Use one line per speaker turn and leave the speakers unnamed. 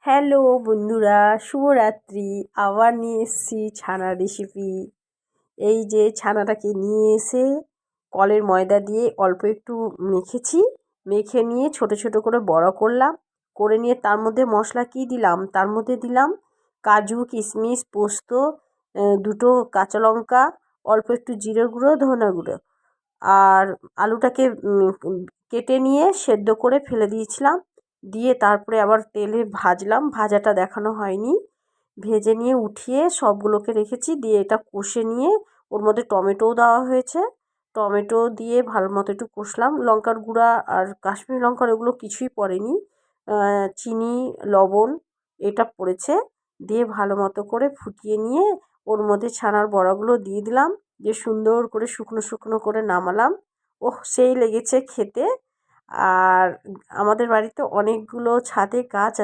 Hello বন্ধুরা, শুভরাত্রি। আবার নিয়ে এসেছি ছানার রেসিপি। এই যে ছানাটাকে নিয়ে এসে কলের ময়দা দিয়ে অল্প একটু মেখেছি, মেখে নিয়ে ছোট ছোট করে বড় করলাম, করে নিয়ে তার মধ্যে মশলা কী দিলাম, তার মধ্যে দিলাম কাজু, কিশমিশ, পোস্ত, দুটো কাঁচা লঙ্কা, অল্প একটু জিরে গুঁড়ো, ধনে গুঁড়ো, আর আলুটাকে কেটে নিয়ে সেদ্ধ করে ফেলে দিয়েছিলাম। দিয়ে তারপরে আবার তেলে ভাজলাম, ভাজাটা দেখানো হয়নি। ভেজে নিয়ে উঠিয়ে সবগুলোকে রেখেছি, দিয়ে এটা কষে নিয়ে ওর মধ্যে টমেটোও দেওয়া হয়েছে। টমেটো দিয়ে ভালো মতো একটু কষলাম। লঙ্কার গুঁড়া আর কাশ্মীরি লঙ্কার এগুলো কিছুই পড়েনি, চিনি, লবণ এটা পড়েছে। দিয়ে ভালো মতো করে ফুটিয়ে নিয়ে ওর মধ্যে ছানার বড়াগুলো দিয়ে দিলাম, দিয়ে সুন্দর করে শুকনো শুকনো করে নামালাম। ওহ, সেই লেগেছে খেতে। আর আমাদের বাড়িতে অনেকগুলো ছাদে গাছ আছে।